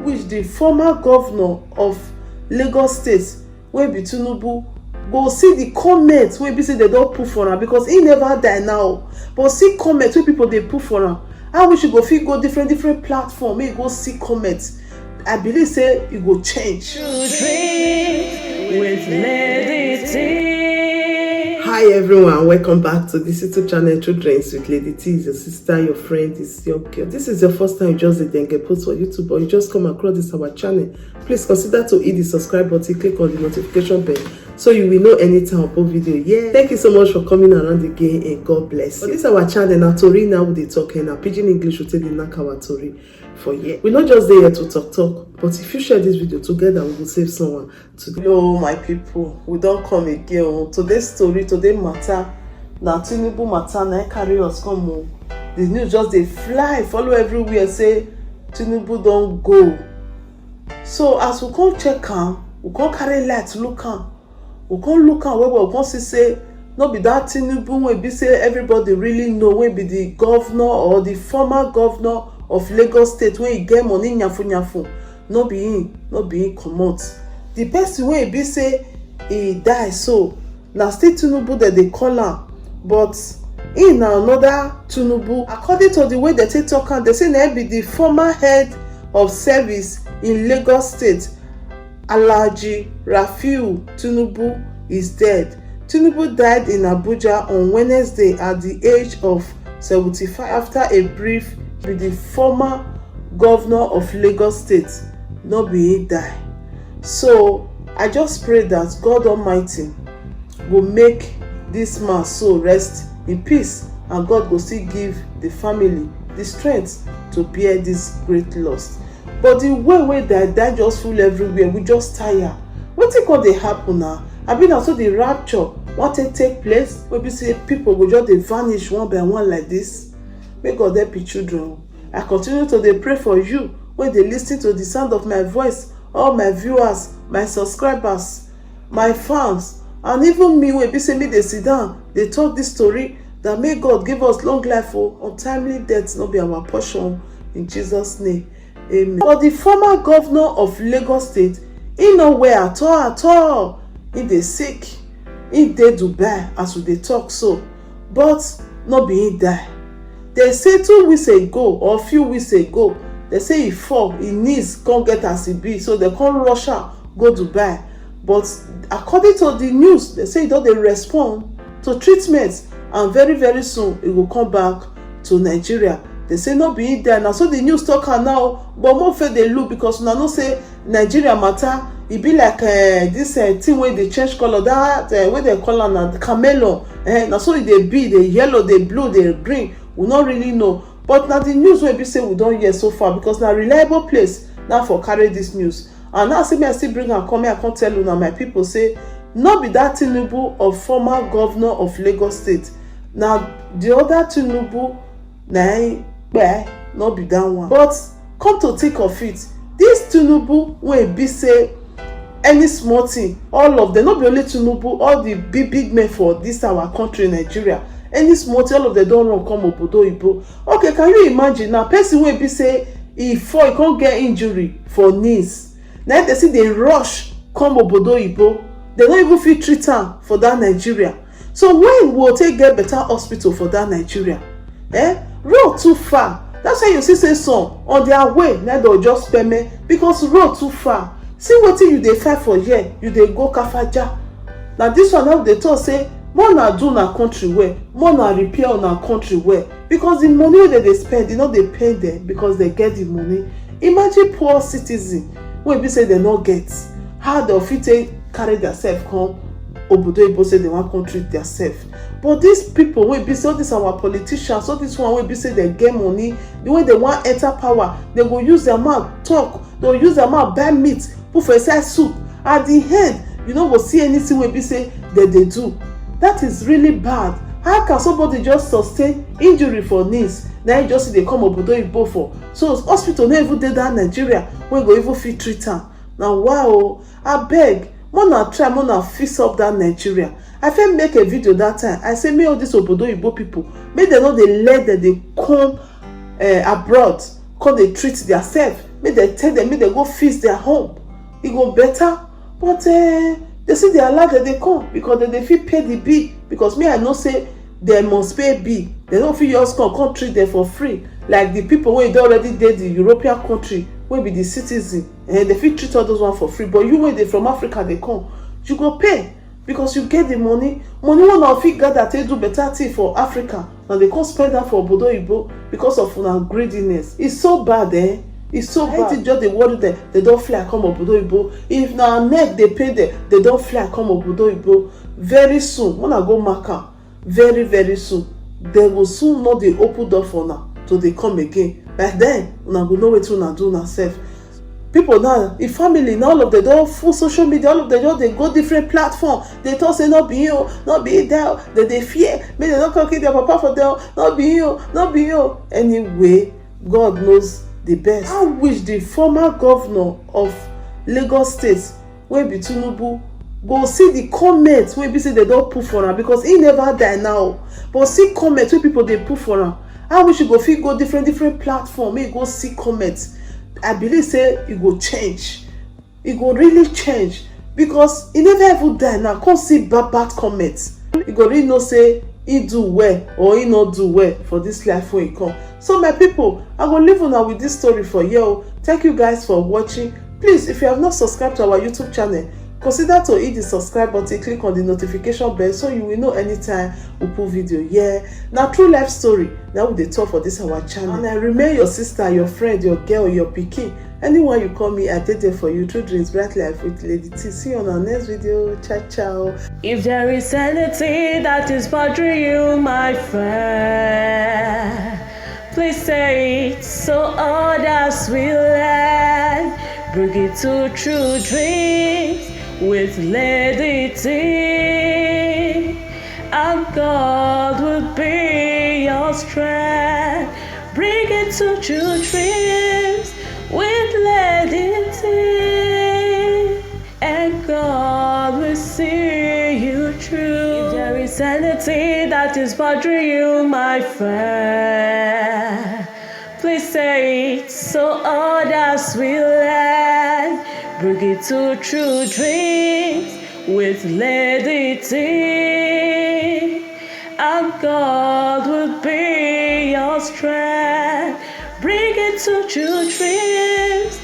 which the former governor of Lagos State wey be Tinubu go see the comments wey be say they don put for am, because he never die now, but see comments wey people dey put for am. I wish you go fit go different platform, make you go see comments. I believe say you go change. With Lady T. Hi everyone, welcome back to this YouTube channel, True Dreams with Lady T. Is your sister, your friend, is your girl. This is your first time you just did get post for YouTube, or you just come across this our channel. Please consider to hit the subscribe button, click on the notification bell, so you will know anytime I upload video. Yeah, thank you so much for coming around again, and God bless you. For this our channel, now Tori now they talking now Pidgin English will take the knack our Tori for yeah. We're not just there to talk, but if you share this video together, we will save someone today. Hello my people, we don't come again. Today's story, today matter, na Tinubu matter, na carry us come on. The news just they fly, follow everywhere, say Tinubu don't go. So as we come check am, we come carry light look am. We come look am where we come see say no be that Tinubu wey be say everybody really know, wey be the governor or the former governor of Lagos State, wey he get money nyafu. No be him comot. The person wey be say he die, so na still Tinubu that they call am, but he na another Tinubu. According to the way they take talk am, they say na be the former head of service in Lagos State, Alhaji Rafiu Tinubu, is dead. Tinubu died in Abuja on Wednesday at the age of 75 after a brief with the former governor of Lagos State. No be he die. So I just pray that God Almighty will make this man soul rest in peace, and God will still give the family the strength to bear this great loss. But the way that just full everywhere, we just tire. Wetin come dey happen now? I mean, also the rapture want to take place, wey be say people go just dey vanish one by one like this. May God help your children. I continue to dey pray for you when they listen to the sound of my voice, all my viewers, my subscribers, my fans, and even me wey be say me dey sit down dey talk this story, that may God give us long life for untimely death no be our portion, in Jesus' name. Amen. But the former governor of Lagos State, he no well at all. He dey sick, he dey Dubai as we dey talk so, but no be he die. They say 2 weeks ago or a few weeks ago, they say he fall, his knees can't get as he be, so they can't rush out, go Dubai. But according to the news, they say he don't respond to treatment, and very soon he will come back to Nigeria. They say no be he there now, so the news talk now, but more fair they look, because now no say Nigeria matter. E be like this thing where they change color, that where they call am camelo. Now so they be the yellow, the blue, the green. We not really know, but now the news wey be say we don't hear so far, because now reliable place now for carry this news. And now see me I still bring am come here, I can't tell you now my people say not be that Tinubu of former governor of Lagos State. Now the other Tinubu not be that one. But come to think of it, this Tinubu wey be say any small thing, all of them, not be only Tinubu, all the big men for this our country Nigeria, any small thing, all of them don't run come obodo oyibo. Okay, can you imagine now person wey be say he fall, he can't get injury for knees, now they see they rush come obodo oyibo, they don't even fit treat am for that Nigeria. So when will take get better hospital for that Nigeria? Road too far. That's why you see say some on their way now they'll just pay me, because road too far. See wetin you dey fight for here, you dey go Kafaja. Now this one now they talk say more na do na country well, more na repair on our country well, because the money wey they spend, you know they pay them because they get the money. Imagine poor citizen when we say they not get, how they fit take carry themselves come obodo oyibo say they want country themselves. But these people wey be say all this our politicians, all this one wey be say they get money, the way they want enter power, they go use their mouth talk, they go use their mouth buy meat, put for inside soup. At the end, you know, go see anything wey be say that they do. That is really bad. How can somebody just sustain injury for knees, now you just see they come obodo oyibo for? So hospital no even dey that Nigeria wey go even fit treat am. Now wow, I beg, mona try, mona fix up that Nigeria. I fit make a video that time. I say me all these obodo oyibo people, make them know they let them they come abroad, come they treat themselves. make dem tell dem make dem go fix their home, e go better. But they say they allow dem dey come because dem dey fit pay the bill. Because me I know say dem must pay bill. Dem no fit just come treat dem for free like the people wey don already dey the European country wey be the citizen, and dem fit treat all those ones for free. But you wey dey from Africa dey come, you go pay because you get the money wey una fit gather take do better thing for Africa, and dey come spend am for obodo oyibo because of una greediness. It's so bad, it's so bad. It just dey worry dem, they don fly come obodo oyibo. If na neck dey pay dem, they don fly come obodo oyibo. Very soon una go mark am, very very soon they go soon not dey open door for una to dey come again. By then una go know wetin una do una sef. People now, if family now, all of them don full social media, all of them just dey go different platform. They talk say no be you, no be there. They fear make they don't come kill their papa for them. No be you, no be you. Anyway, God knows the best. I wish the former governor of Lagos State, wey be Tinubu, go see the comments wey be say they don put for am, because he never die now. But see comments wey people dey put for am. I wish you go fit go different platform, make you go see comments. I believe say e go change. E go really change, because e never even die now. Come see bad comments. You go really know say he do well or he not do well for this life when he come. So my people, I go leave una with this story for you. Thank you guys for watching. Please, if you have not subscribed to our YouTube channel, consider to hit the subscribe button, click on the notification bell so you will know anytime we put video. Yeah, now true life story that we dey talk for this our channel. And I remain your sister, your friend, your girl, your pikin. Anyone you call me, I did there for you. True Dreams, Bright Life with Lady T. See you on our next video. Ciao, ciao. If there is anything that is bothering you, my friend, please say it so others will learn. Bring it to True Dreams with Lady T, and God will be your strength. Bring it to True Dreams with Lady T, and God will see you through. If there is anything that is bothering you, my friend, please say it so others will learn. Bring it to True Dreams with Lady T, and God will be your strength. Bring it to True Dreams